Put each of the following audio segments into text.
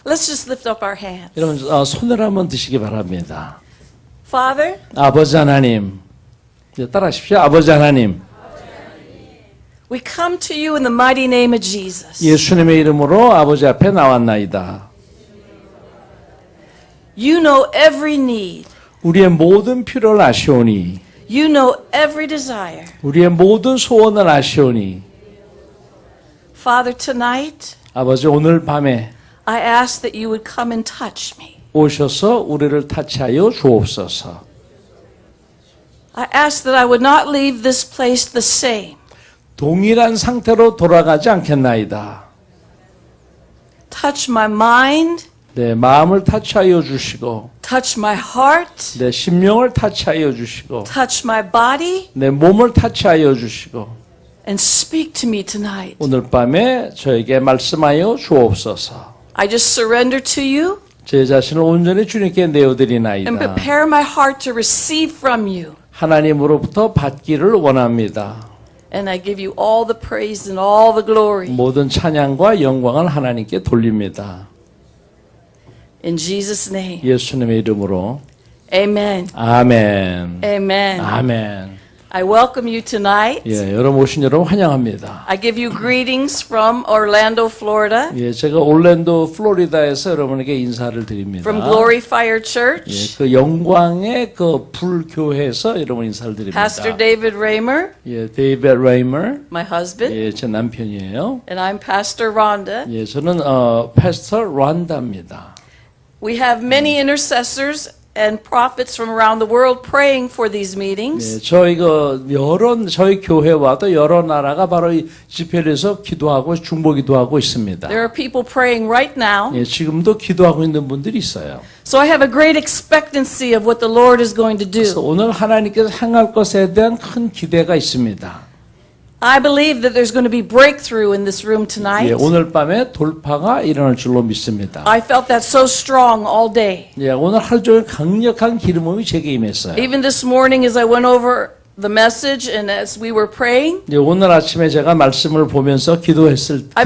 Let's just lift up our hands. 여러분 손을 한번 드시기 바랍니다. Father, 아버지 하나님, 이제 따라하십시오. 아버지 하나님, we come to you in the mighty name of Jesus. 예수님의 이름으로 아버지 앞에 나왔나이다. You know every need. 우리의 모든 필요를 아시오니, You know every desire. 우리의 모든 소원을 아시오니, Father, tonight, 아버지 오늘 밤에 I ask that you would come and touch me. 오셔서 우리를 타치하여 주옵소서. I ask that I would not leave this place the same. 동일한 상태로 돌아가지 않겠나이다. Touch my mind, 내 마음을 타치하여 주시고, touch my heart, 내 심령을 타치하여 주시고, touch my body, 내 몸을 타치하여 주시고, and speak to me tonight. 오늘 밤에 저에게 말씀하여 주옵소서. I just surrender to you 제 자신을 온전히 주님께 and 내어드리나이다. prepare my heart to receive from you. 하나님으로부터 받기를 원합니다. And I give you all the praise and all the glory. 모든 찬양과 영광을 하나님께 돌립니다. In Jesus' name, 예수님의 이름으로 amen. 아멘. Amen. 아멘. I welcome you tonight. 예, 여러분 오신 여러분 환영합니다. I give you greetings from Orlando, Florida, 예, 제가 올랜도 플로리다에서 여러분에게 인사를 드립니다. from Glory Fire 예, Church. 그 영광의 그 불교회에서 여러분 인사를 드립니다. Pastor David Raymer, 예, 데이비드 레이머, my husband, 예, 제 남편이에요. and I'm Pastor Rhonda. 예, 저는 패스터 란다입니다. We have many intercessors and prophets from around the world praying for these 예, meetings. 저희 교회와 또 여러 나라가 바로 이 집회에서 기도하고 중보기도 하고 있습니다. There are people praying right now. 예, 지금도 기도하고 있는 분들이 있어요. So I have a great expectancy of what the Lord is going to 그래서 do. 오늘 하나님께서 행할 것에 대한 큰 기대가 있습니다. I believe that there's going to be breakthrough in this room 예, tonight. 오늘 밤에 돌파가 일어날 줄로 믿습니다. I felt that so strong all day. 예, 오늘 하루 종일 강력한 기름음이 제게 임했어요. Even this morning as I went over the message and as we were praying, 예, 오늘 아침에 제가 말씀을 보면서 I 기도할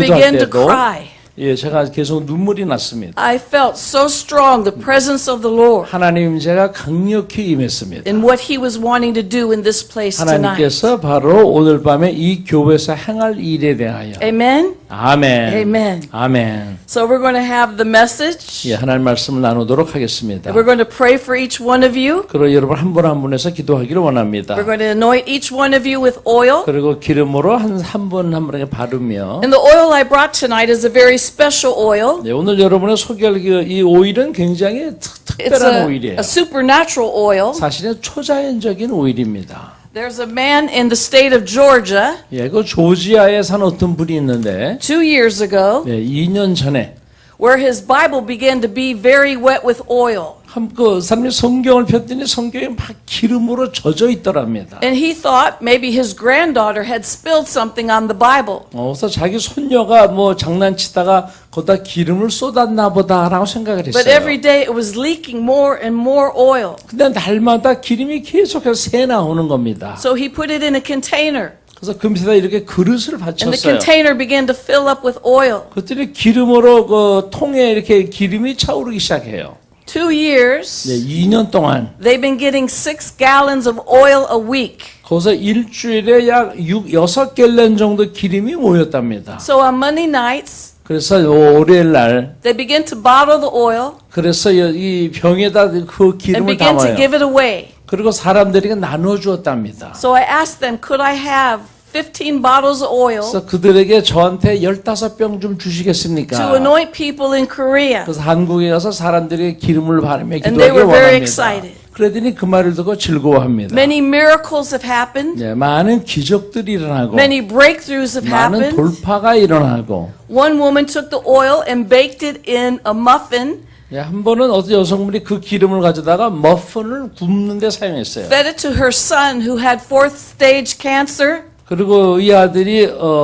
began to 때도 cry. 예, 제가 계속 눈물이 났습니다. I felt so strong the presence of the Lord 하나님 제가 강력히 임했습니다. in what He was wanting to do in this place tonight. 하나님께서 바로 오늘 밤에 이 교회에서 행할 일에 대하여 Amen? 아멘. Amen. 아멘. So we're going to have the message. 예, 하나님 말씀을 나누도록 하겠습니다. We're going to pray for each one of you. 그리고 여러분 한 분 한 분에서 기도하기를 원합니다. We're going to anoint each one of you with oil. 그리고 기름으로 한 분 한 분에게 바르며 And the oil I brought tonight is a very special oil. 네, 오늘 여러분의 소개할 이 오일은 굉장히 It's 특별한 오일이에요. a supernatural oil. 사실은 초자연적인 오일입니다. There's a man in the state of Georgia 예, 그 조지아에 산 어떤 분이 있는데 2 years ago 예, 2년 전에 where his Bible began to be very wet with oil. 그 사람이 성경을 폈더니 성경이 막 기름으로 젖어 있더랍니다. And he thought maybe his granddaughter had spilled something on the Bible. 그래서 자기 손녀가 뭐 장난치다가 거기다 기름을 쏟았나 보다라고 생각을 But 했어요. every day it was leaking more and more oil. 근데 날마다 기름이 계속해서 새 나오는 겁니다. So he put it in a container. 그래서 그 밑에다 이렇게 그릇을 And the 받쳤어요. container began to fill up with oil. 그랬더니 기름으로 그 통에 이렇게 기름이 차오르기 시작해요. 2 years, 네, 2년 동안 they've been getting 6 gallons of oil a week. 거기서 일주일에 약 6갤런 정도 기름이 모였답니다. So on Monday nights, 그래서 월요일 날 they begin to bottle the oil 그래서 이 병에다 그 and 기름을 begin to 담아요. give it away. 그리고 사람들에게 나눠 주었답니다. So I asked them, could I have 15 bottles of oil 그래서 그들에게 저한테 15병 좀 주시겠습니까? to anoint people in Korea? 그래서 한국에 가서 사람들에게 기름을 바르며 And they 기도하기 were very 원합니다. excited. 그러더니 그 말을 듣고 즐거워합니다. Many miracles have happened. 네, 많은 기적들이 일어나고 Many breakthroughs have 많은 happened. 돌파가 일어나고 One woman took the oil and baked it in a muffin, 네, 한 번은 어떤 여성분이 그 기름을 가져다가 머핀을 굽는 데 사용했어요. fed it to her son who had 4th stage cancer, 그리고 이 아들이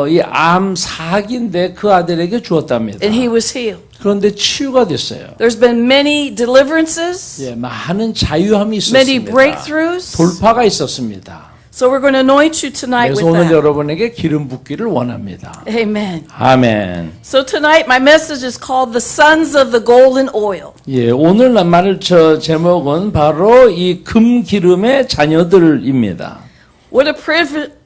이 암 4기인데 그 아들에게 주었답니다. and he was healed. 그런데 치유가 됐어요. There's been many deliverances, 예, 많은 자유함이 many 있었습니다. breakthroughs. 돌파가 있었습니다. So we're going to anoint you tonight 그래서 with 오늘 that. 여러분에게 기름 붓기를 원합니다. Amen. 아멘. So tonight my message is called The Sons of the Golden Oil. 예, 오늘 말을 제목은 바로 이 금기름의 자녀들입니다. What a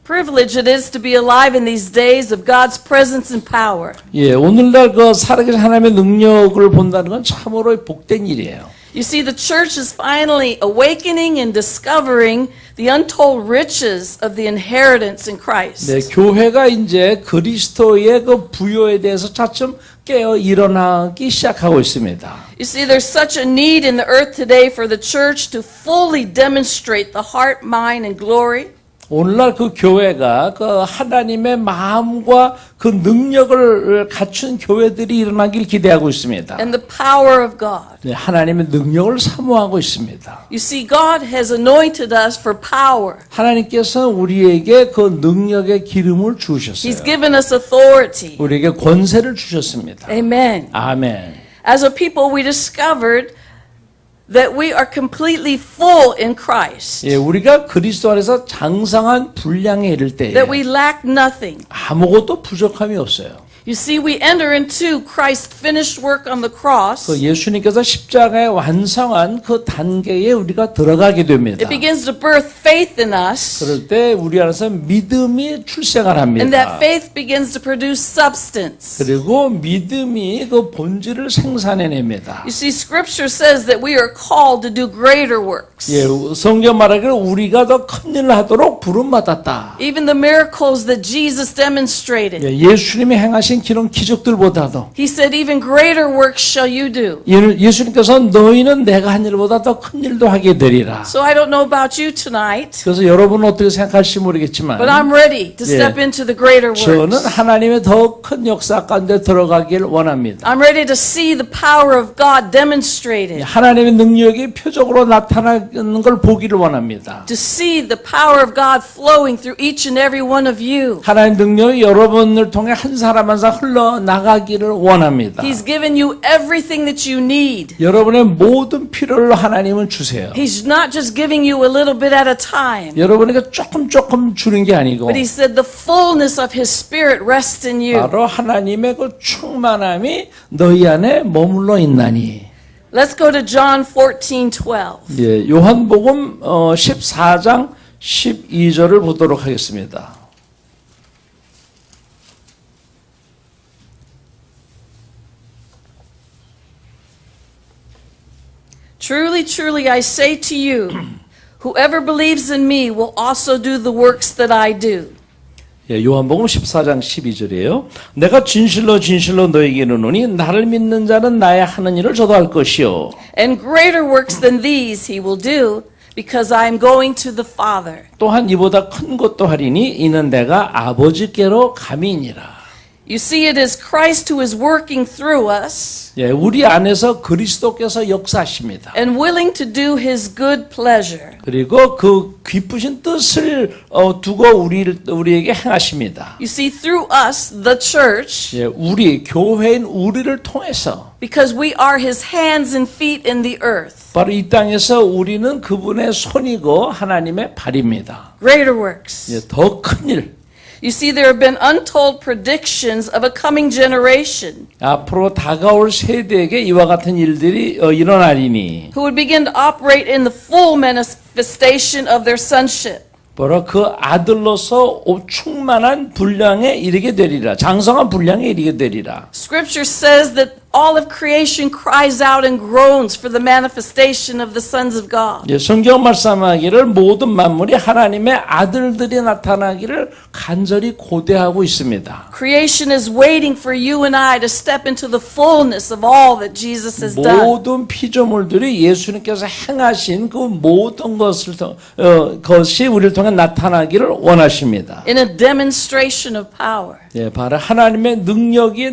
privilege it is to be alive in these days of God's presence and power. 예, 오늘날 그 살아계신 하나님의 능력을 본다는 건 참으로 복된 일이에요. You see, the church is finally awakening and discovering the untold riches of the inheritance in Christ. 네, 교회가 이제 그리스도의 그 부요에 대해서 차츰 깨어 일어나기 시작하고 있습니다. You see, there's such a need in the earth today for the church to fully demonstrate the heart, mind, and glory. 오늘날 그 교회가 그 하나님의 마음과 그 능력을 갖춘 교회들이 일어나길 기대하고 있습니다. And the power of God. 네, 하나님의 능력을 사모하고 있습니다. You see, God has anointed us for power. 하나님께서 우리에게 그 능력의 기름을 주셨어요. He's given us authority. 우리에게 권세를 주셨습니다. Amen. 아멘. As a people, we discovered that we are completely full in Christ. 예, 우리가 그리스도 안에서 장성한 분량에 이를 때에 That we lack nothing. 아무것도 부족함이 없어요. You see, we enter into Christ's finished work on the cross. 그 예수님께서 십자가에 완성한 그 단계에 우리가 들어가게 됩니다. It begins to birth faith in us. 그럴 때 우리 안에서 믿음이 출생을 And 합니다. that faith begins to produce substance. 그리고 믿음이 그 본질을 생산해냅니다. You see, Scripture says that we are called to do greater works. 예, 성경 말하기를 우리가 더 큰 일을 하도록 부름받았다. Even the miracles that Jesus demonstrated. 예, 예수님이 행하신 그런 기적들보다도 He said, even greater works shall you do. 예수님께서 너희는 내가 한 일보다 더 큰 일도 하게 되리라. So I don't know about you tonight, 그래서 여러분은 어떻게 생각할지 모르겠지만 but I'm ready to step into the greater 저는 works. 하나님의 더 큰 역사 가운데 들어가길 원합니다. I'm ready to see the power of God demonstrated. 하나님의 능력이 표적으로 나타나는 걸 보기를 원합니다. To see the power of God flowing through each and every one of you. 하나님의 능력이 여러분을 통해 한 사람 한 사람 흘러나가기를 원합니다. He's given you everything that you need. 여러분의 모든 필요를 하나님은 주세요. He's not just giving you a little bit at a time, 여러분에게 조금 주는 게 아니고 but He said the fullness of His Spirit rests in you. 바로 하나님의 그 충만함이 너희 안에 머물러 있나니. Let's go to John 14:12. 예, 요한복음 14장 12절을 보도록 하겠습니다. Truly, truly, I say to you, whoever believes in me will also do the works that I do. 예, 요한복음 14장 12절이에요. 내가 진실로 너에게 이르노니 나를 믿는 자는 나의 하는 일을 저도 할 것이요. And greater works than these he will do, because I am going to the Father. 또한 이보다 큰 것도 하리니 이는 내가 아버지께로 감이니라. You see, it is Christ who is working through us 예, 우리 안에서 그리스도께서 역사하십니다. and willing to do his good pleasure. 그리고 그 기쁘신 뜻을 두고 우리에게 행하십니다. You see, through us, the church, 예, 우리 교회인 우리를 통해서 because we are his hands and feet in the earth. 바로 이 땅에서 우리는 그분의 손이고 하나님의 발입니다. Greater works. 예, 더 큰 일. You see, there have been untold predictions of a coming generation 앞으로 다가올 세대에게 이와 같은 일들이 일어나리니 who would begin to operate in the full manifestation of their sonship. 바로 그 아들로서 충만한 분량에 이르게 되리라. 장성한 분량에 이르게 되리라. Scripture says that all of creation cries out and groans for the manifestation of the sons of God. 예, 성경 말씀하기를 모든 만물이 하나님의 아들들이 나타나기를 간절히 고대하고 있습니다. Creation is waiting for you and I to step into the fullness of all that Jesus has done. 모든 피조물들이 예수님께서 행하신 그 모든 것이 우리를 통해 나타나기를 원하십니다. In a demonstration of power. 예, 바로 하나님의 능력이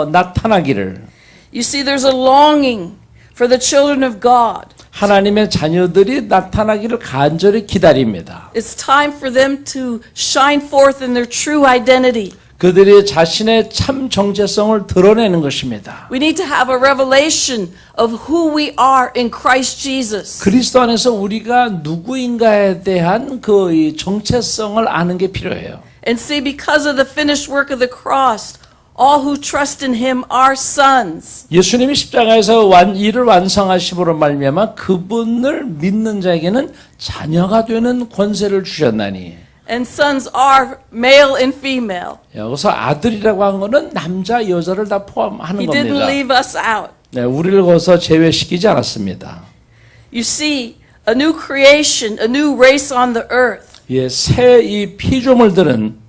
나타나기를. You see, there's a longing for the children of God. 하나님의 자녀들이 나타나기를 간절히 기다립니다. It's time for them to shine forth in their true identity. 그들이 자신의 참 정체성을 드러내는 것입니다. We need to have a revelation of who we are in Christ Jesus. 그리스도 안에서 우리가 누구인가에 대한 그 이 정체성을 아는 게 필요해요. And see, because of the finished work of the cross, all who trust in him are sons. 예수님이 십자가에서 이를 완성하심으로 말미암아 그분을 믿는 자에게는 자녀가 되는 권세를 주셨나니. And sons are male and female. 여기서 아들이라고 한 거는 남자 여자를 다 포함하는 He didn't 겁니다. leave us out. 네, 우리를 거기서 제외시키지 않았습니다. You see, a new creation, a new race on the earth. 예, 새 이 피조물들은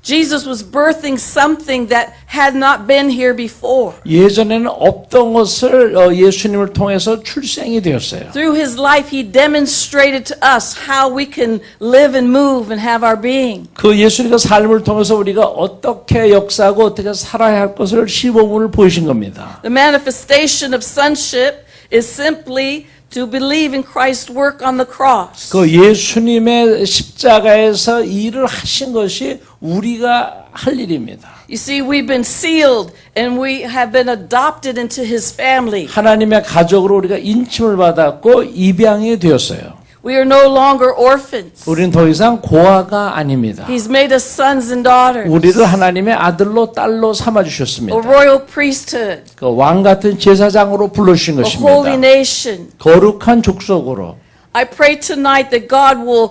Jesus was birthing something that had not been here before. 예전에는 없던 것을 예수님을 통해서 출생이 되었어요. Through his life, he demonstrated to us how we can live and move and have our being. 그 예수님의 삶을 통해서 우리가 어떻게 역사하고 어떻게 살아야 할 것을 시범을 보이신 겁니다. The manifestation of sonship is simply to believe in Christ's work on the cross. 그 예수님의 십자가에서 일을 하신 것이 우리가 할 일입니다. You see, we've been sealed and we have been adopted into his family. 하나님의 가족으로 우리가 인침을 받았고 입양이 되었어요. We are no longer orphans. 우리는 더 이상 고아가 아닙니다. He's made us sons and daughters. 우리를 하나님의 아들로 딸로 삼아 A 주셨습니다. royal priesthood. 그 왕 같은 제사장으로 불러주신 A holy 것입니다. nation. 거룩한 족속으로. I pray tonight that God will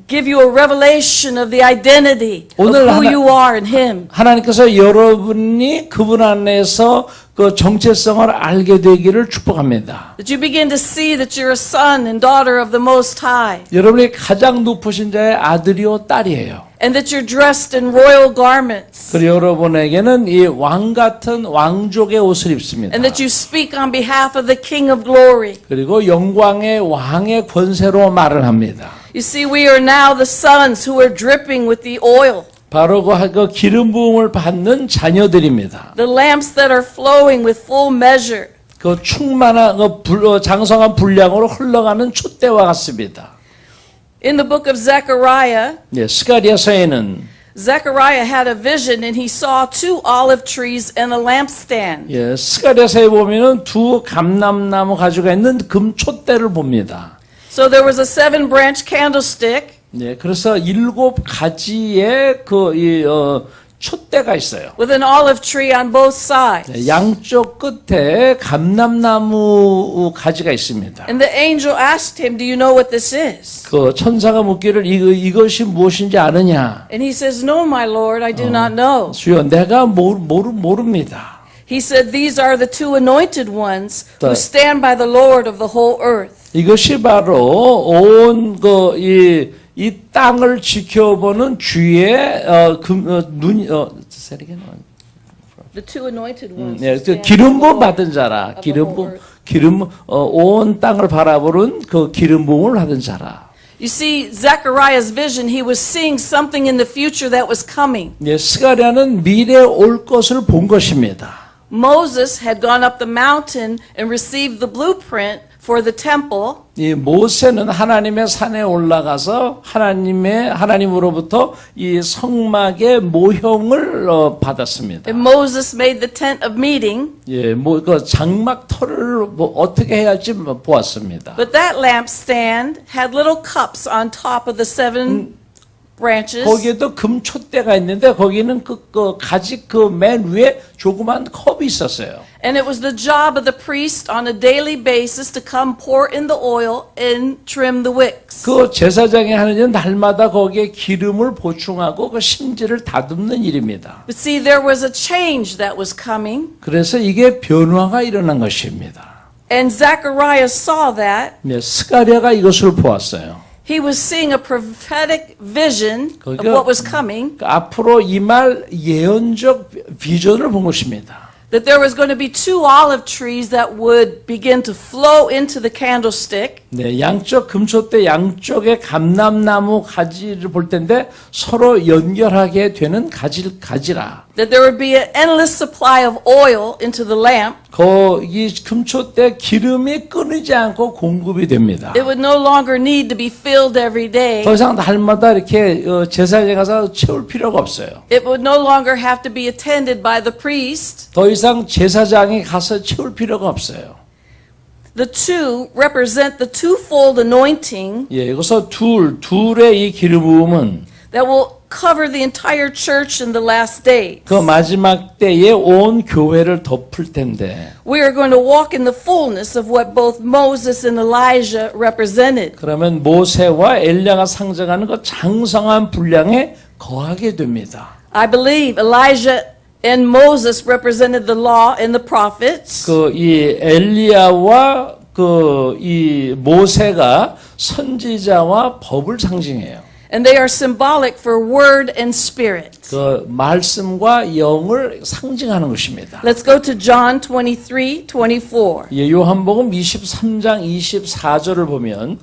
give you a revelation of the identity of 오늘 who you are in him. 하나님께서 여러분이 그분 안에서 그 정체성을 알게 되기를 축복합니다. That you begin to see that you're a son and daughter of the Most High. 여러분이 가장 높으신 자의 아들이요 딸이에요. And that you're dressed in royal garments. 그리고 여러분에게는 이 왕 같은 왕족의 옷을 입습니다. And that you speak on behalf of the King of Glory. 그리고 영광의 왕의 권세로 말을 합니다. You see, we are now the sons who are dripping with the oil. 바로 그 기름 부음을 받는 자녀들입니다. The lamps that are flowing with full measure. 그 충만한 장성한 분량으로 흘러가는 촛대와 같습니다. In the book of Zechariah, 예, 스가랴서에는 Zechariah had a vision and he saw 2 olive trees and a lampstand. 예, 스가랴서에 보면은 두 감람나무 가지고 있는 금 촛대를 봅니다. So there was a 7-branch candlestick 예, 그래서 7가지의 촛대가 있어요. with an olive tree on both sides. 네, 양쪽 끝에 감람나무 가지가 있습니다. And the angel asked him, "Do you know what this is?" 그 천사가 묻기를 이것이 무엇인지 아느냐? And he says, "No, my Lord, I do not know." 주여, 내가 모릅니다. He said, "These are the 2 anointed ones who 네. stand by the Lord of the whole earth." 이것이 바로 온 이 땅을 지켜보는 주의 The 2 anointed ones. 예, who stand 기름 부음 by the 받은 자라. of the whole 기름 온 땅을 바라보는 그 기름 부음을 받은 자라. You see, Zechariah's vision, he was seeing something in the future that was coming. 예, 스가랴는 미래에 올 것을 본 것입니다. Moses had gone up the mountain and received the blueprint for the temple. 이 모세는 하나님의 산에 올라가서 하나님으로부터 이 성막의 모형을 받았습니다. And Moses made the tent of meeting. 예, 그 장막터를 어떻게 해야 할지 보았습니다. But that lampstand had little cups on top of the 7 branches. 거기에도 금 촛대가 있는데 거기는 그 가지 맨 위에 조그만 컵이 있었어요. And it was the job of the priest on a daily basis to come pour in the oil and trim the wicks. 그 제사장이 하는 일은 날마다 거기에 기름을 보충하고 그 심지를 다듬는 일입니다. But see, there was a change that was coming. 그래서 이게 변화가 일어난 것입니다. And Zechariah saw that. 네, 스가랴가 이것을 보았어요. He was seeing a prophetic vision of 거기가 what was coming. 앞으로 임할 예언적 비전을 본 것입니다. That there was going to be 2 olive trees that would begin to flow into the candlestick. 네, 양쪽 금초대 양쪽의 감람나무 가지를 볼 텐데 서로 연결하게 되는 가지라. That there would be an endless supply of oil into the lamp. 이 금초대 기름이 끊이지 않고 공급이 됩니다. It would no longer need to be filled every day. 더 이상 날마다 이렇게 제사장에 가서 채울 필요가 없어요. It would no longer have to be attended by the priest. 더 이상 제사장이 가서 채울 필요가 없어요. The two represent the twofold anointing 예, 여기서 둘의 이 기름 부음은 that will cover the entire church in the last days. 그 마지막 때에 온 교회를 덮을 텐데 We are going to walk in the fullness of what both Moses and Elijah represented. 그러면 모세와 엘리야가 상징하는 그 장성한 분량에 거하게 됩니다. I believe Elijah and Moses represented the law and the prophets. 이 엘리야와 이 모세가 선지자와 법을 상징해요. And they are symbolic for word and spirit. 그 말씀과 영을 상징하는 것입니다. Let's go to John 23:24. 예, 요한복음 23장 24절을 보면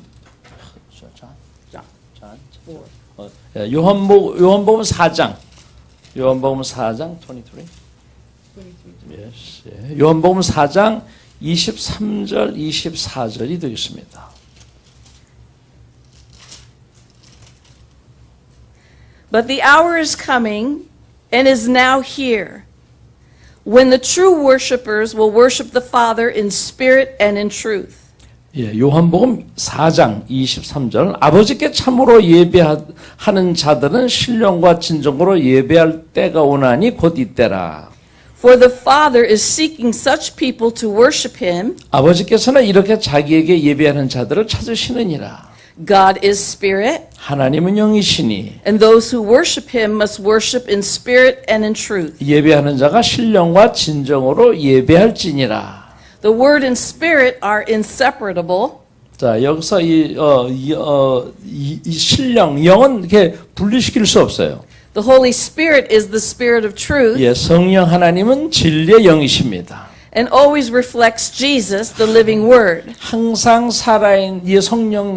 요한복음 4장 23 yes, 예. 요한복음 4장 23절 24절이 되겠습니다. But the hour is coming and is now here when the true worshipers will worship the Father in spirit and in truth. 예, 요한복음 4장 23절 아버지께 참으로 예배하는 자들은 신령과 진정으로 예배할 때가 오나니 곧 이때라. For the Father is seeking such people to worship him. 아버지께서는 이렇게 자기에게 예배하는 자들을 찾으시느니라. God is spirit, 하나님은 영이시니 and those who worship him must worship in spirit and in truth. 예배하는 자가 신령과 진정으로 예배할지니라. The word and spirit are inseparable. 자, 여기서 이 신령, 영은 이렇게 분리시킬 수 없어요. The Holy Spirit is the spirit of truth 예, 성령 하나님은 진리의 영이십니다. and always reflects Jesus, the living word. 항상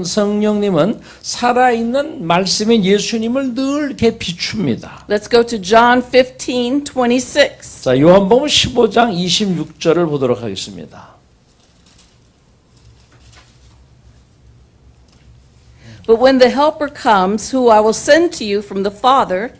성령님은 살아있는 말씀인 예수님을 늘 이렇게 비춥니다. Let's go to John 15:26. 자, 요한복음 15장 26절을 보도록 하겠습니다. But when the Helper comes, who I will send to you from the Father,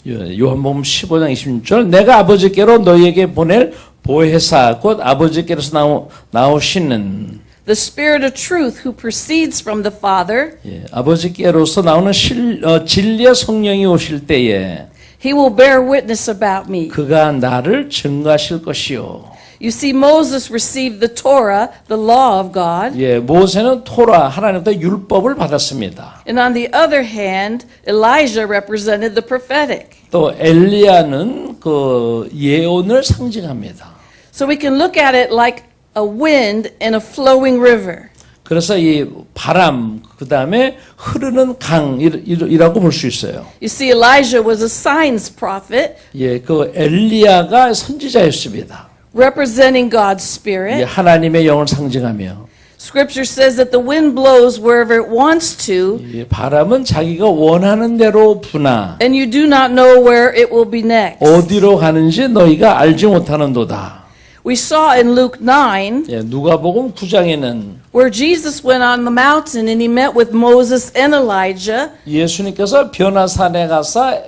요한복음 15장 26절 내가 아버지께로 너희에게 보낼 보혜사 곧 아버지께로서 나오시는 the Spirit of truth who proceeds from the Father, 예, 아버지께로서 나오는 진리의 성령이 오실 때에 he will bear witness about me. 그가 나를 증거하실 것이요. You see, Moses received the Torah, the law of God, 예, 모세는 토라 하나님부터 율법을 받았습니다. and on the other hand, Elijah represented the prophetic. 또 엘리야는 그 예언을 상징합니다. So we can look at it like a wind in a flowing river. 그래서 이 바람 그다음에 흐르는 강이라고 볼 수 있어요. You see, Elijah was a signs prophet, 예, 그 엘리야가 선지자였습니다. representing God's 예, Spirit. 하나님의 영을 상징하며 Scripture says that the wind blows wherever it wants to, 이 바람은 자기가 원하는 대로 부나 and you do not know where it will be next. 어디로 가는지 너희가 알지 못하는도다. We saw in Luke 9 예, 누가복음 9장에는 where Jesus went on the mountain and he met with Moses and Elijah, 예수님께서 변화산에 가자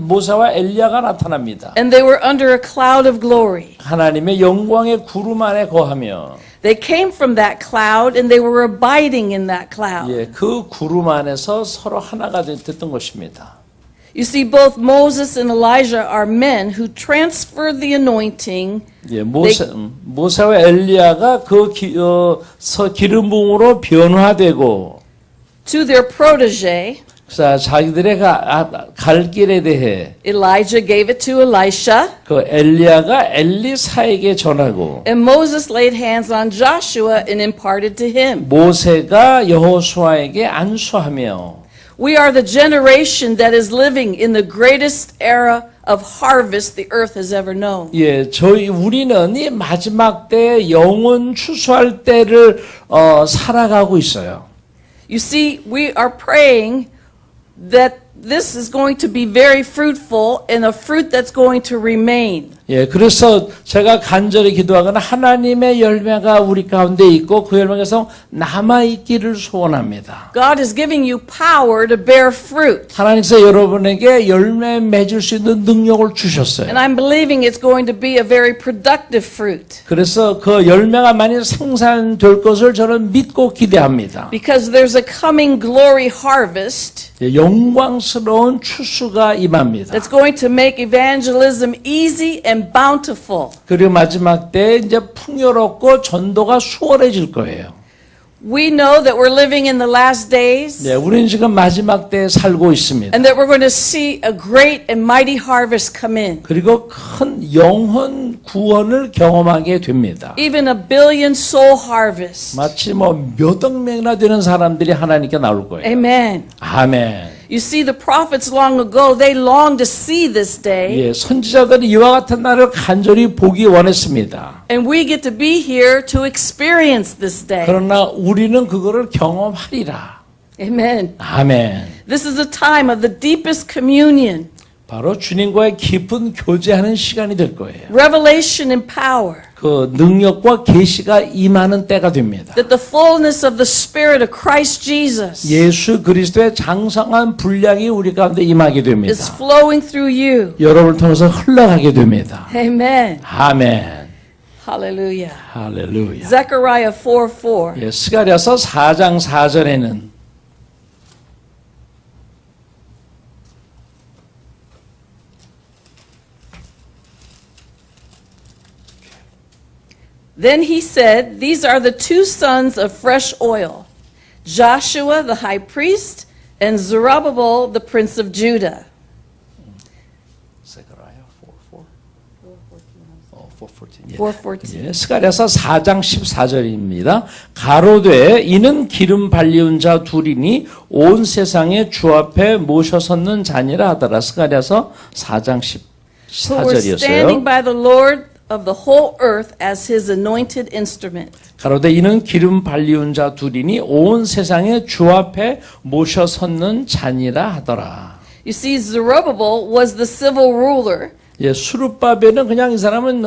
모세와 엘리야가 나타납니다. and they were under a cloud of glory. 하나님의 영광의 구름 안에 거하며 They came from that cloud and they were abiding in that cloud. 예, 그 구름 안에서 서로 하나가 됐던 것입니다. You see, both Moses and Elijah are men who transferred the anointing 예, 모세와 엘리야가 그 기름 부음으로 변화되고 to their protege. 자기들의 갈 길에 대해 Elijah gave it to Elisha, 그 엘리야가 엘리사에게 전하고 and Moses laid hands on Joshua and imparted to him. 모세가 여호수아에게 안수하며 We are the generation that is living in the greatest era of harvest the earth has ever known. 예, 우리는 이 마지막 때 영혼 추수할 때를 살아가고 있어요. You see, we are praying that this is going to be very fruitful and a fruit that's going to remain. 예, 그래서 제가 간절히 기도하거나 하나님의 열매가 우리 가운데 있고 그 열매에서 남아있기를 소원합니다. God is giving you power to bear fruit. 하나님께서 여러분에게 열매 맺을 수 있는 능력을 주셨어요. And I'm believing it's going to be a very productive fruit. 그래서 그 열매가 많이 생산될 것을 저는 믿고 기대합니다. Because there's a coming glory harvest 예, 영광스러운 추수가 임합니다. that's going to make evangelism easy and bountiful. 그리고 마지막 때 이제 풍요롭고 전도가 수월해질 거예요. We know that we're living in the last days 네, 우리는 지금 마지막 때에 살고 있습니다. and that we're going to see a great and mighty harvest come in. 그리고 큰 영혼 구원을 경험하게 됩니다. Even a billion soul harvest. 마치 뭐 몇 억 명이나 되는 사람들이 하나님께 나올 거예요. Amen. 아멘. You see, the prophets long ago, they longed to see this day. 예, 선지자들이 이와 같은 날을 간절히 보기 원했습니다. And we get to be here to experience this day. 그러나 우리는 그거를 경험하리라. Amen. 아멘. This is a time of the deepest communion, 바로 주님과의 깊은 교제하는 시간이 될 거예요. revelation and power, 그 능력과 계시가 임하는 때가 됩니다. that the fullness of the Spirit of Christ Jesus 예수 그리스도의 장성한 분량이 우리 가운데 임하게 됩니다. is flowing through you. 여러분을 통해서 흘러가게 됩니다. Amen. 아멘. Hallelujah. 할렐루야. Zechariah 4:4. 예, 스가랴서 4장 4절에는 Then he said, These are the two sons of fresh oil, Joshua the high priest, and Zerubbabel the prince of Judah. 스가랴 4:14. 4:14. 4:14. 예, 스가랴서 4장 14절입니다. 가로되 이는 기름 발리운 자 둘이니 온 세상에 주 앞에 모셔섰는 자니라 하더라. 스가랴서 4장 Who were standing 14절이었어요. by the Lord of the whole earth as his anointed instrument. 가로되 이는 기름 발리운 자 둘이니 온 세상에 주 앞에 모셔섰는 자니라 하더라. You see, Zerubbabel was the civil ruler. 예, 수르바벨은 그냥 이 사람은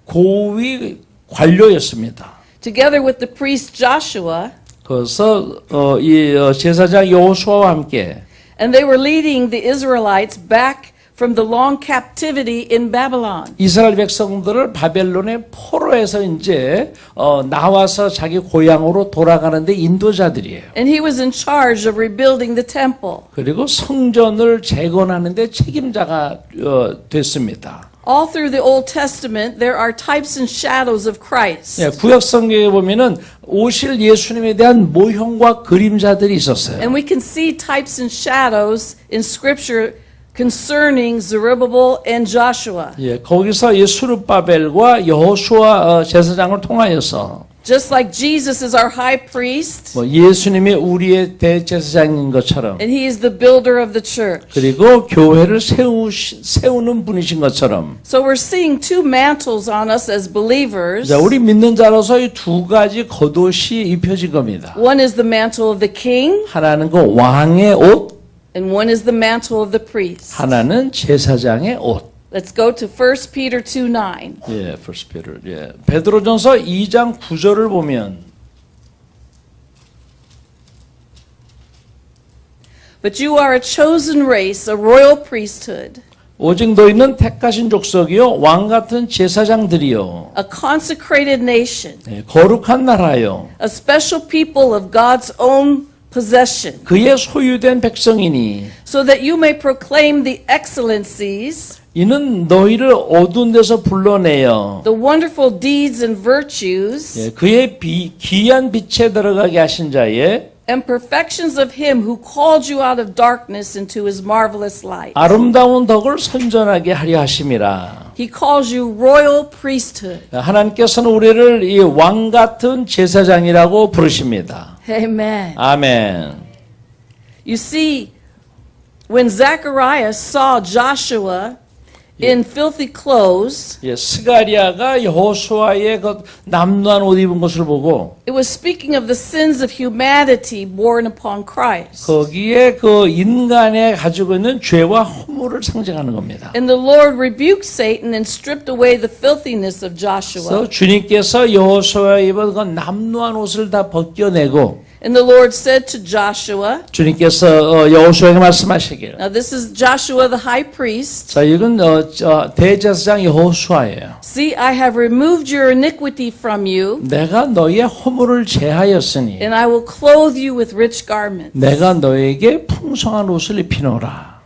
고위 관료였습니다. Together with the priest Joshua, 그래서 이 제사장 여호수아와 함께 and they were leading the Israelites back from the long captivity in Babylon. 이스라엘 백성들을 바벨론의 포로에서 이제 나와서 자기 고향으로 돌아가는데 인도자들이에요. And he was in charge of rebuilding the temple. 그리고 성전을 재건하는데 책임자가 됐습니다. All through the Old Testament, there are types and shadows of Christ. 예, 구약 성경에 보면은 오실 예수님에 대한 모형과 그림자들이 있었어요. And we can see types and shadows in Scripture concerning Zerubbabel and Joshua. 예, 거기서 예수르바벨과 여호수아 제사장을 통하여서 Just like Jesus is our high priest, 뭐 예수님이 우리의 대제사장인 것처럼 and he is the builder of the church. 그리고 교회를 세우는 분이신 것처럼 So we're seeing two mantles on us as believers. 자, 우리 믿는 자로서 이 두 가지 겉옷이 입혀진 겁니다. One is the mantle of the king, 하나는 그 왕의 옷, and one is the mantle of the priest. 하나는 제사장의 옷. Let's go to 1 Peter 2:9. 예, First Peter. 예. 베드로전서 2장 9절을 보면 But you are a chosen race, a royal priesthood, 오직 너희는 택하신 족속이요 왕 같은 제사장들이요 a consecrated nation, 예, 거룩한 나라요 a special people of God's own possession, 그의 소유된 백성이니 so that you may proclaim the excellencies, 이는 너희를 어두운 데서 불러내어 the wonderful deeds and virtues, 예, 그의 기이한 빛에 들어가게 하신 자의 and perfections of him who called you out of darkness into his marvelous light. 아름다운 덕을 선전하게 하려 하심이라. He calls you royal priesthood. 하나님께서는 우리를 이 왕 같은 제사장이라고 부르십니다. Amen. 아멘. You see, When Zechariah saw Joshua in filthy clothes, 예, 스가랴가 여호수아의 그 남루한 옷 입은 것을 보고 it was speaking of the sins of humanity borne upon Christ. 거기에 그 인간의 가지고 있는 죄와 허물을 상징하는 겁니다. And the Lord rebuked Satan and stripped away the filthiness of Joshua. 그래서 주님께서 여호수아에 입은 그 남루한 옷을 다 벗겨내고 And the Lord said to Joshua, 주님께서 여호수아에게 말씀하시기를 now this is Joshua the high priest, 자 이건 대제사장 여호수아예요. see, I have removed your iniquity from you, 내가 너의 허물을 제하였으니 and I will clothe you with rich garments. 내가 너에게 풍성한 옷을 입히노라.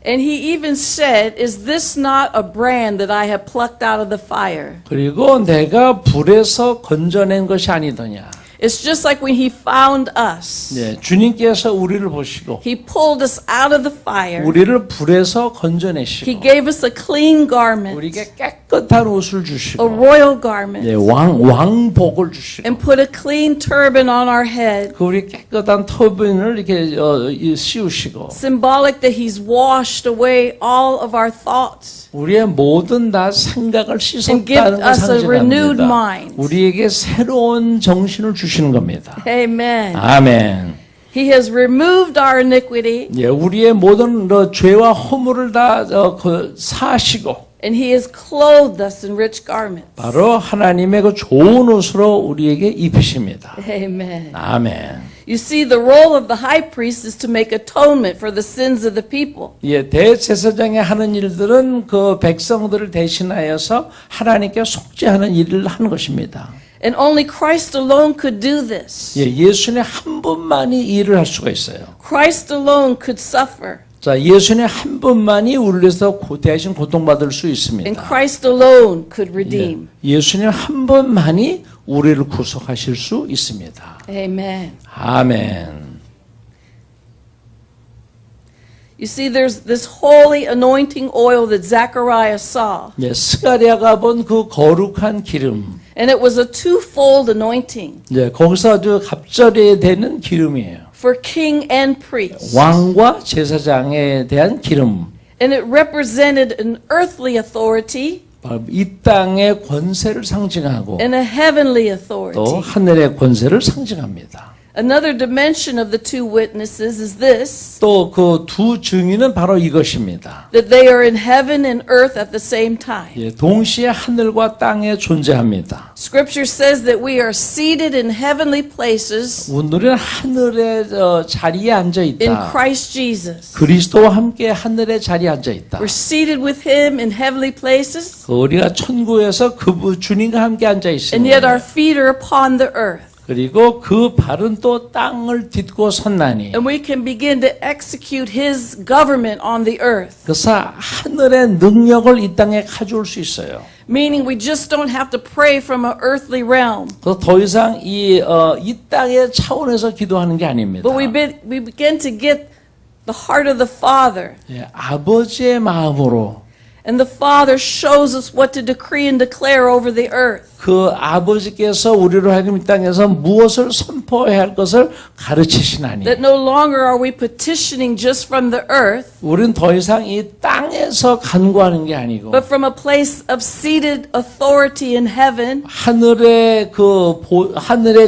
And he even said, is this not a brand that I have plucked out of the fire? 그리고 내가 불에서 건져낸 것이 아니더냐. It's just like when he found us. 예, 주님께서 우리를 보시고 He pulled us out of the fire. 우리를 불에서 He 건져내시고 gave us a clean garment, 우리에게 깨끗한 옷을 a 주시고 royal garment, 예, 왕복을 주시고 and put a clean turban on our head, 그 우리 깨끗한 터빈을 이렇게 씌우시고 symbolic that he's washed away all of our thoughts. 우리의 모든 다 생각을 And give 씻었다는 걸 us a renewed 상징합니다. mind. 우리에게 새로운 정신을 주시는 겁니다. Amen. 아멘. He has removed our iniquity, 예, 우리의 모든 죄와 허물을 다 사하시고 and he has clothed us in rich garments. 바로 하나님의 그 좋은 옷으로 우리에게 입히십니다. Amen. 아멘. You see, the role of the high priest is to make atonement for the sins of the people. 예, 대제사장이 하는 일들은 그 백성들을 대신하여서 하나님께 속죄하는 일을 하는 것입니다. And only Christ alone could do this. 예, 예수님 한 분만이 이 일을 할 수가 있어요. Christ alone could suffer. 자, 예수님 한 분만이 우리를 위해서 대신 고통받을 수 And 있습니다. Christ alone could redeem. 예, 예수님 한 분만이 우리를 구속하실 수 있습니다. Amen. 아멘. You see, there's this holy anointing oil that Zechariah saw. 예, 스가랴가 본 그 거룩한 기름. And it was a twofold anointing 예, 거기서 아주 갑절에 되는 기름이에요. for king and priest. 왕과 제사장에 대한 기름. And it represented an earthly authority 이 땅의 권세를 상징하고 and a heavenly 또 authority. 하늘의 권세를 상징합니다. Another dimension of the two witnesses is this, 또 그 두 증인은 바로 이것입니다. that they are in heaven and earth at the same time. 예, 동시에 하늘과 땅에 존재합니다. Scripture says that we are seated in heavenly places 오늘은 하늘의 자리에 앉아 in 있다. Christ Jesus. 그리스도와 함께 하늘의 자리에 앉아 있다. We're seated with him in heavenly places, 우리가 천국에서 그 주님과 함께 앉아 and 있습니다. yet our feet are upon the earth. 그리고 그 발은 또 땅을 딛고 섰나니 And we can begin to execute his government on the earth. 그래서 하늘의 능력을 이 땅에 가져올 수 있어요. Meaning we just don't have to pray from an earthly realm, 그래서 더 이상 이 땅의 차원에서 기도하는 게 아닙니다. but we begin to get the heart of the Father. 예, 아버지의 마음으로 And the Father shows us what to decree and declare over the earth. 그 아버지께서 우리로 하여금 이 땅에서 무엇을 선포해야 할 것을 가르치시나니 That no longer are we petitioning just from the earth, 우리는 더 이상 이 땅에서 간구하는 게 아니고 but from a place of seated authority in heaven, 하늘의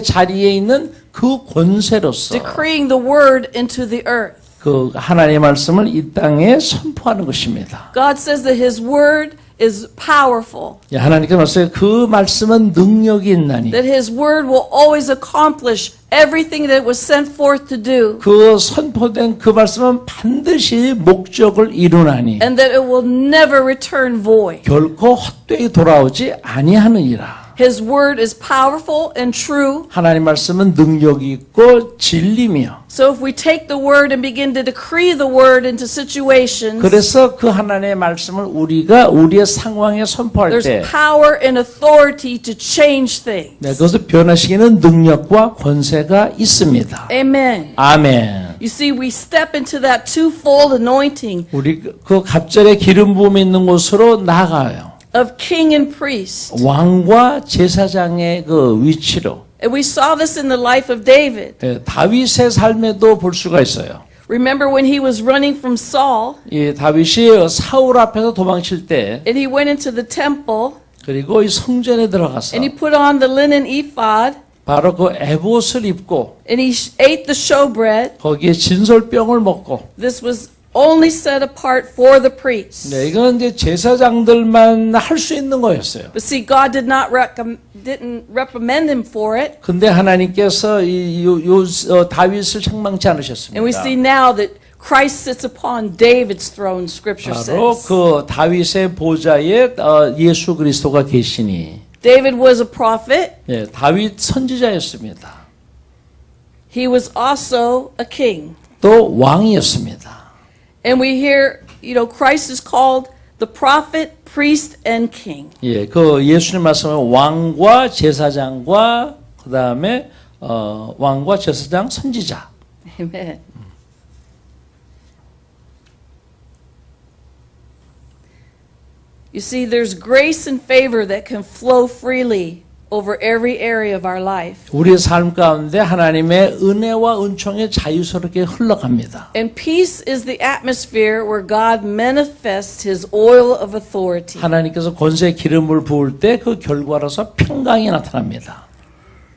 자리에 있는 그 권세로서 decreeing the word into the earth. 그 하나님의 말씀을 이 땅에 선포하는 것입니다. God says that his word is powerful, 예, 하나님께서 말씀하세요. 그 말씀은 능력이 있나니 that his word will always accomplish everything that it was sent forth to do, 그 선포된 그 말씀은 반드시 목적을 이루나니 and that it will never return void. 결코 헛되이 돌아오지 아니하느니라. His word is powerful and true. 하나님 말씀은 능력이 있고 진리며 So if we take the word and begin to decree the word into situations, 그래서 그 하나님의 말씀을 우리가 우리의 상황에 선포할 there's 때 power and authority to change things. 네, 그것을 변화시키는 능력과 권세가 있습니다. Amen. 아멘. You see, we step into that twofold anointing 우리 그 갑절의 기름 부음이 있는 곳으로 나가요. of king and priest. 왕과 제사장의 그 위치로 And we saw this in the life of David. 예, 다윗의 삶에도 볼 수가 있어요. Remember when he was running from Saul 이 다윗이 사울 앞에서 도망칠 때 and he went into the temple 그리고 이 성전에 들어가서 and he put on the linen ephod 바로 그 에봇을 입고 and he ate the showbread. 거기에 진솔병을 먹고 This was only set apart for the priests. 네, 이건 이제 제사장들만 할 수 있는 거였어요. But see, God didn't reprimand him for it. 근데 하나님께서 다윗을 책망치 않으셨습니다. And we see now that Christ sits upon David's throne, Scripture 바로 says. 그 다윗의 보좌에 예수 그리스도가 계시니 David was a prophet. 예, 다윗 선지자였습니다. He was also a king. 또 왕이었습니다. And we hear, Christ is called the prophet, priest, and king. 예, 그 예수님 말씀은 왕과 제사장과 그 다음에 왕과 제사장 선지자. Amen. You see, there's grace and favor that can flow freely over every area of our life. 우리의 삶 가운데 하나님의 은혜와 은총이 자유스럽게 흘러갑니다. And peace is the atmosphere where God manifests his oil of authority. 하나님께서 권세의 기름을 부을 때 그 결과로서 평강이 나타납니다.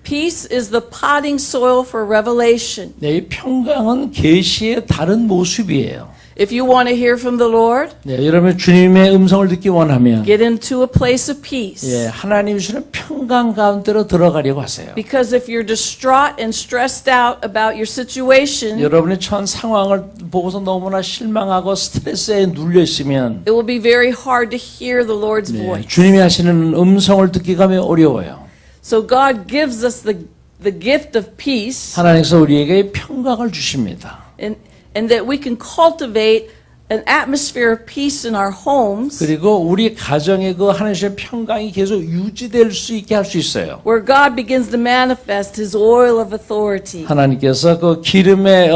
Peace is the potting soil for revelation. 네, 이 평강은 계시의 다른 모습이에요. If you want to hear from the Lord, 네, 여러분 주님의 음성을 듣기 원하면 get into a place of peace. 예, 하나님이 주시는 평강 가운데로 들어가려고 하세요. Because if you're distraught and stressed out about your situation, 여러분의 처한 상황을 보고서 너무나 실망하고 스트레스에 눌려 있으면 it will be very hard to hear the Lord's 네, voice. 주님이 하시는 음성을 듣기가 매우 어려워요. So God gives us the gift of peace, 하나님께서 우리에게 평강을 주십니다. and that we can cultivate an atmosphere of peace in our homes, 그리고 우리 가정의 그 하나님의 평강이 계속 유지될 수 있게 할 수 있어요. where God begins to manifest his oil of authority. 하나님께서 그 기름의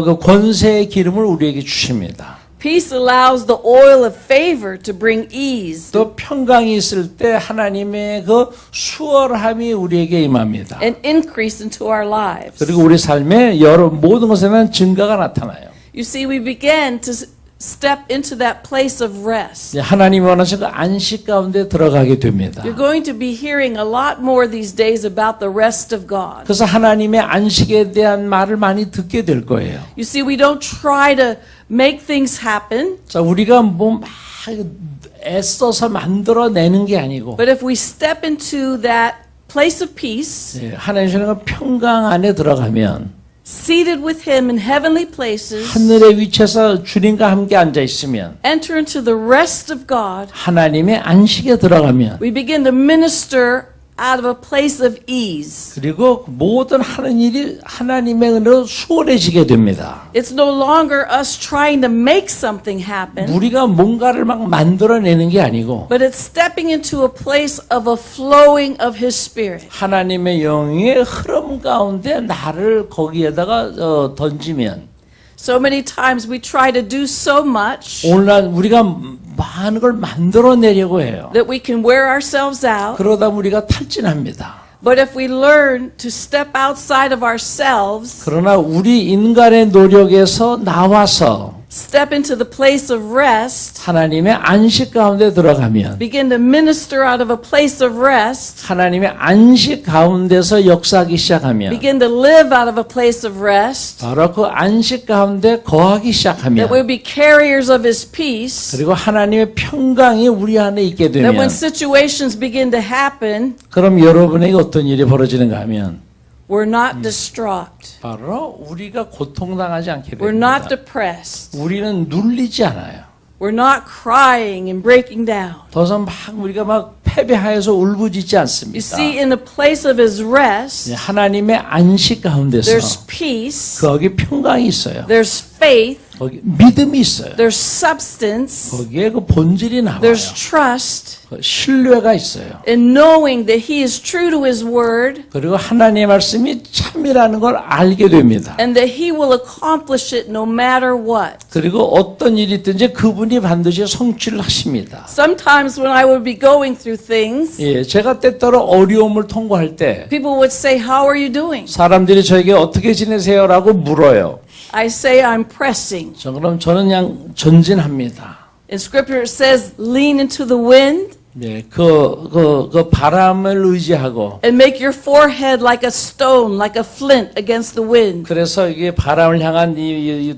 그 권세의 기름을 우리에게 주십니다. Peace allows the oil of favor to bring ease 또 평강이 있을 때 하나님의 그 수월함이 우리에게 임합니다. and increase into our lives. 그리고 우리 삶에 여러 모든 것에는 증가가 나타나요. You see, we begin to step into that place of rest. 하나님이 원하시는 그 안식 가운데 들어가게 됩니다. You're going to be hearing a lot more these days about the rest of God. 그래서 하나님의 안식에 대한 말을 많이 듣게 될 거예요. You see, we don't try to make things happen, 자, 우리가 뭐 막 애써서 만들어내는 게 아니고 but if we step into that place of peace, 하나님 주시는 그 평강 안에 들어가면 seated with him in heavenly places, 하늘의 위치에서 주님과 함께 앉아 있으면 enter into the rest of God, 하나님의 안식에 들어가면 we begin to minister out of a place of ease. 그리고 모든 하는 일이 하나님의 은혜로 수월해지게 됩니다. It's no longer us trying to make something happen, 우리가 뭔가를 막 만들어내는 게 아니고 but it's stepping into a place of a flowing of his spirit. 하나님의 영의 흐름 가운데 나를 거기에다가 던지면 So many times we try to do so much 오늘날 우리가 많은 걸 만들어내려고 해요. that we can wear ourselves out. 그러다 우리가 탈진합니다. But if we learn to step outside of ourselves, 그러나 우리 인간의 노력에서 나와서 step into the place of rest, 하나님의 안식 가운데 들어가면 begin to minister out of a place of rest, 하나님의 안식 가운데서 역사하기 시작하면 begin to live out of a place of rest, 바로 그 안식 가운데 거하기 시작하면 that we'll be carriers of his peace, 그리고 하나님의 평강이 우리 안에 있게 that 되면 when situations begin to happen, 그럼 여러분에게 어떤 일이 벌어지는가 하면 we're not distraught. 바로 우리가 고통당하지 않게 We're 됩니다. not depressed. 우리는 눌리지 않아요. We're not crying and breaking down. 더 이상 막 우리가 막 패배하여서 울부짖지 You 않습니다. see, in the place of his rest, 하나님의 안식 가운데서 there's peace, 거기 평강이 있어요. there's faith, 거기 믿음이 있어요. there's substance, 거기에 그 본질이 나와요. there's trust, 그 신뢰가 있어요. in knowing that he is true to his word 그리고 하나님의 말씀이 참이라는 걸 알게 됩니다. and that he will accomplish it no matter what. 그리고 어떤 일이 있든지 그분이 반드시 성취를 하십니다. Sometimes when I would be going through things, 예, 제가 때때로 어려움을 통과할 때 people would say, "How are you doing?" 사람들이 저에게 어떻게 지내세요라고 물어요. I say I'm pressing. 자, 그럼 저는 그냥 전진합니다. In Scripture it says, lean into the wind 네, 그 바람을 의지하고 and make your forehead like a stone, like a flint against the wind. 그래서 이게 바람을 향한 이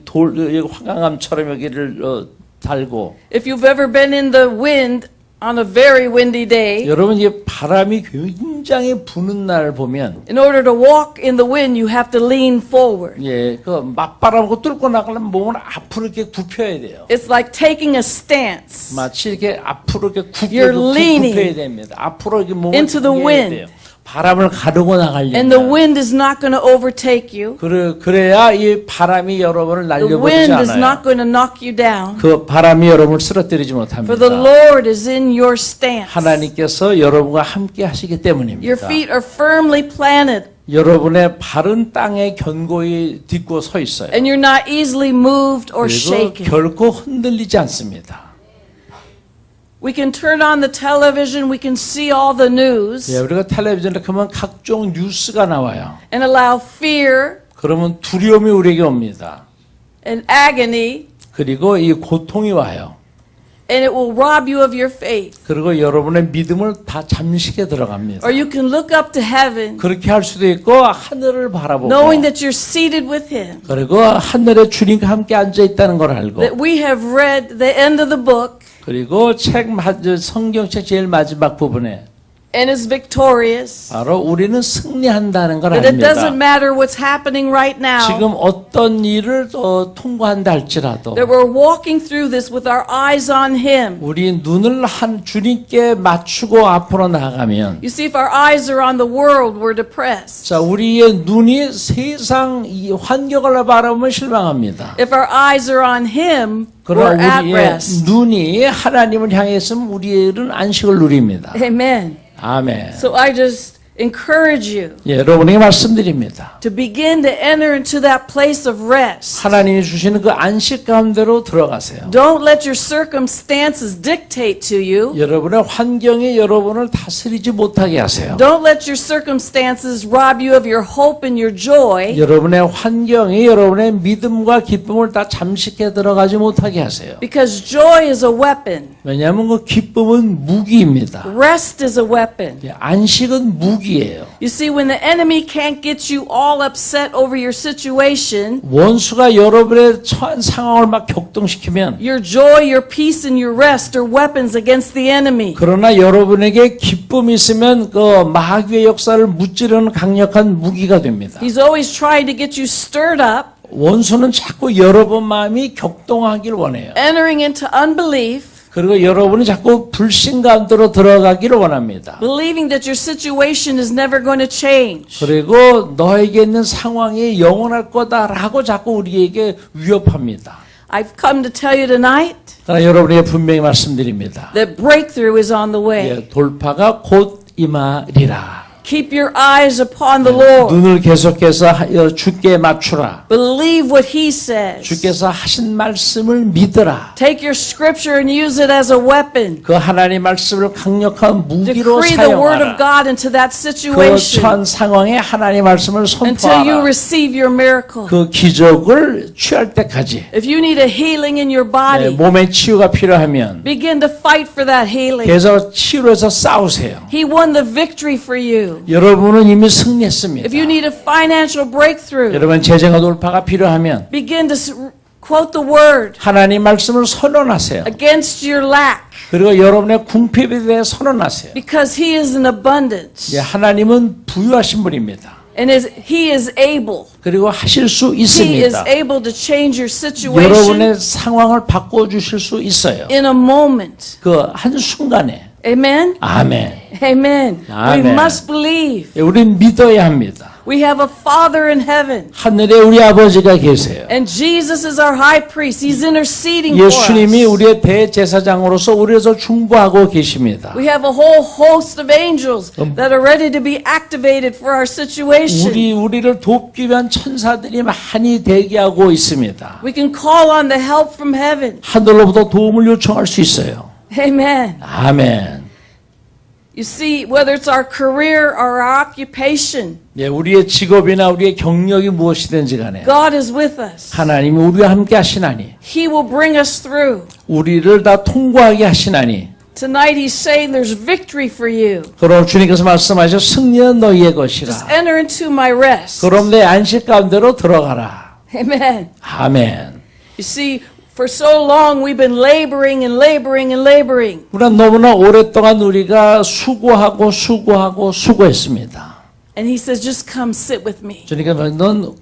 화강암처럼 여기를 달고 If you've ever been in the wind on a very windy day, 여러분 이게 바람이 굉장히 부는 날 보면 in order to walk in the wind, you have to lean forward. 예, 그 맞바람하고 뚫고 나가려면 몸을 앞으로 이렇게 굽혀야 돼요. It's like taking a stance 마치 이렇게 앞으로 이렇게 You're leaning 굽혀야 됩니다. 앞으로 이렇게 몸을 into the 굽혀야 wind. 돼요. 바람을 가르고 and the 나가려면 wind is not going to overtake you. 그래야 이 바람이 여러분을 The 날려버리지 wind is 않아요. not going to knock you down. 그 바람이 여러분을 쓰러뜨리지 For 못합니다. the Lord is in your stance. 하나님께서 여러분과 함께 하시기 Your 때문입니다. feet are firmly planted 여러분의 발은 땅에 견고히 딛고 서 있어요. and you're not easily moved or 그리고 shaken. 결코 흔들리지 않습니다. We can turn on the television, we can see all the news 예, 우리가 텔레비전에 보면 각종 뉴스가 나와요. and allow fear 그러면 두려움이 우리에게 옵니다. and agony, 그리고 이 고통이 와요. and it will rob you of your faith. 그리고 여러분의 믿음을 다 잠식에 들어갑니다. Or you can look up to heaven 그렇게 할 수도 있고 하늘을 바라보고 knowing that you're seated with Him, 그리고 하늘에 주님과 함께 앉아 있다는 걸 알고 that we have read the end of the book 그리고 성경책 제일 마지막 부분에 and is victorious. 바로 우리는 승리한다는 걸 That it doesn't 압니다. matter what's happening right now. 지금 어떤 일을 통과한다 할지라도 That we're walking through this with our eyes on Him. 우리 눈을 한 주님께 맞추고 앞으로 나아가면 You see, if our eyes are on the world, we're depressed. 자 우리의 눈이 세상 이 환경을 바라보면 실망합니다. If our eyes are on Him, we're 그러나 at 우리의 rest. 눈이 하나님을 향해 있으면 우리는 안식을 누립니다. Amen. 아멘. So I just encourage you 예, 여러분에게 말씀드립니다. to begin to enter into that place of rest. 하나님이 주시는 그 안식 가운데로 들어가세요. Don't let your circumstances dictate to you. 여러분의 환경이 여러분을 다스리지 못하게 하세요. Don't let your circumstances rob you of your hope and your joy. 여러분의 환경이 여러분의 믿음과 기쁨을 다 잠식해 들어가지 못하게 하세요. Because joy is a weapon. 왜냐하면 그 기쁨은 무기입니다. Rest is a weapon. 예, 안식은 무기예요. You see, when the enemy can't get you all upset over your situation, 원수가 여러분의 처한 상황을 막 격동시키면 your joy, your peace, and your rest are weapons against the enemy. 그러나 여러분에게 기쁨이 있으면 그 마귀의 역사를 무찌르는 강력한 무기가 됩니다. He's always trying to get you stirred up, 원수는 자꾸 여러분 마음이 격동하길 원해요. entering into unbelief, 그리고 여러분이 자꾸 불신 가운데로 들어가기를 원합니다. believing that your situation is never going to change. 그리고 너에게 있는 상황이 영원할 거다라고 자꾸 우리에게 위협합니다. I've come to tell you tonight 그러나 여러분에게 분명히 말씀드립니다. that breakthrough is on the way. 예, 돌파가 곧 임하리라. Keep your eyes upon the Lord. 눈을 계속해서 주께 맞추라. Believe what He says. 주께서 하신 말씀을 믿으라. Take your scripture and use it as a weapon. 그 하나님 말씀을 강력한 무기로 Decree the word 사용하라. of God into that 그 situation 처한 상황에 하나님 말씀을 until you 선포하라. receive your miracle. 그 기적을 취할 때까지 If you need a healing in your 네, body, 몸의 치유가 필요하면 begin to fight for that healing. 계속 치료해서 싸우세요. He won the victory for you. 여러분은 이미 승리했습니다. If you need a financial breakthrough, 여러분 재정의 돌파가 필요하면 begin to quote the word 하나님 말씀을 선언하세요. against your lack 그리고 여러분의 궁핍에 대해 선언하세요. because He is in abundance 예, 하나님은 부유하신 분입니다. and He is able. 그리고 하실 수 He is 있습니다. able to change your situation 여러분의 상황을 바꿔주실 수 있어요. in a moment. 그 한순간에. Amen? 아멘. Amen. We Amen. must believe. 예, 우린 믿어야 합니다. We have a Father in heaven. 하늘에 우리 아버지가 계세요. And Jesus is our high priest. He's interceding for 예수님이 us. 우리의 대제사장으로서 우리에서 중보하고 계십니다. We have a whole host of angels that are ready to be activated for our situation. 우리를 돕기 위한 천사들이 많이 대기하고 있습니다. We can call on the help from heaven. 하늘로부터 도움을 요청할 수 있어요. Amen. 아멘. You see, whether it's our career or our occupation, 예, 우리의 직업이나 우리의 경력이 무엇이든지 간에 God is with us. 하나님이 우리와 함께 하시나니 He will bring us through. 우리를 다 통과하게 하시나니 Tonight he's saying there's victory for you. 그럼 주님께서 말씀하셔 승리는 너희의 것이라. Just enter into my rest. 그럼 내 안식 가운데로 들어가라. Amen. 아멘. You see, for so long we've been laboring and laboring and laboring. 우리가 너무나 오랫동안 우리가 수고했습니다. And he says, just come sit with me. 주님께서 넌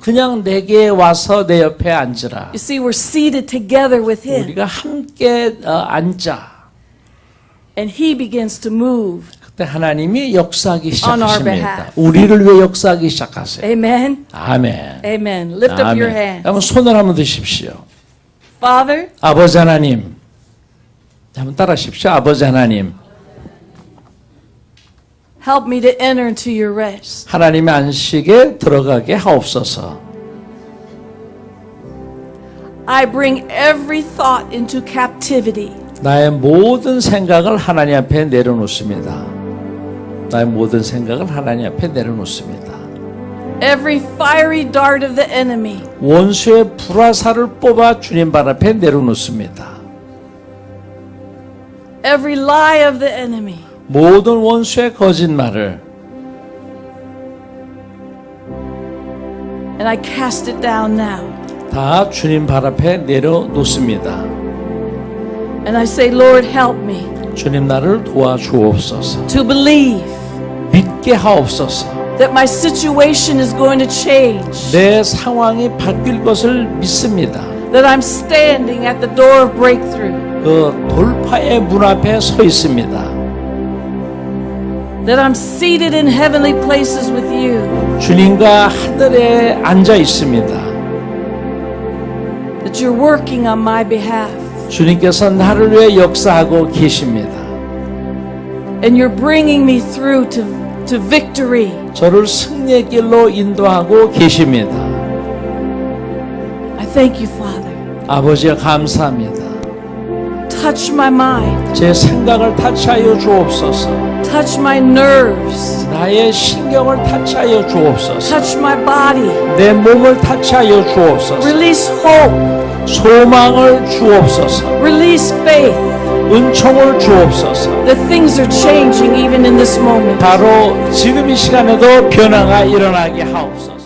그냥 내게 와서 내 옆에 앉으라. You see, we're seated together with him. 우리가 함께 앉자. And he begins to move. 그때 하나님이 역사하기 On our 시작하십니다. behalf. 우리를 위해 역사하기 시작하세요. Amen. 아멘. Amen. Lift up your hand. 한번 손을 한번 드십시오. Father, 아버지 하나님. 한번 따라하십시오. 아버지 하나님. help me to enter into your rest. 하나님의 안식에 들어가게 하옵소서. I bring every thought into captivity. 나의 모든 생각을 하나님 앞에 내려놓습니다. 나의 모든 생각을 하나님 앞에 내려놓습니다. Every fiery dart of the enemy. 원수의 불화살을 뽑아 주님 발 앞에 내려놓습니다. Every lie of the enemy. 모든 원수의 거짓말을 And I cast it down now. 다 주님 발 앞에 내려놓습니다. And I say, Lord, help me 주님 나를 도와주옵소서. to believe 믿게 하옵소서. that my situation is going to change. 내 상황이 바뀔 것을 믿습니다. That I'm standing at the door of breakthrough. 그 돌파의 문 앞에 서 있습니다. That I'm seated in heavenly places with you. 주님과 하늘에 앉아 있습니다. That you're working on my behalf. 주님께서 나를 위해 역사하고 계십니다. And you're bringing me through to victory. 저를 승리의 길로 인도하고 계십니다. I thank you, Father. 아버지여 감사합니다. Touch my mind. 제 생각을 타치하여 주옵소서. Touch my nerves. 나의 신경을 타치하여 주옵소서. Touch my body. 내 몸을 타치하여 주옵소서. Release hope. 소망을 주옵소서. Release faith. 은총을 주옵소서. That things are changing even in this moment. 바로 지금 이 시간에도 변화가 일어나게 하옵소서.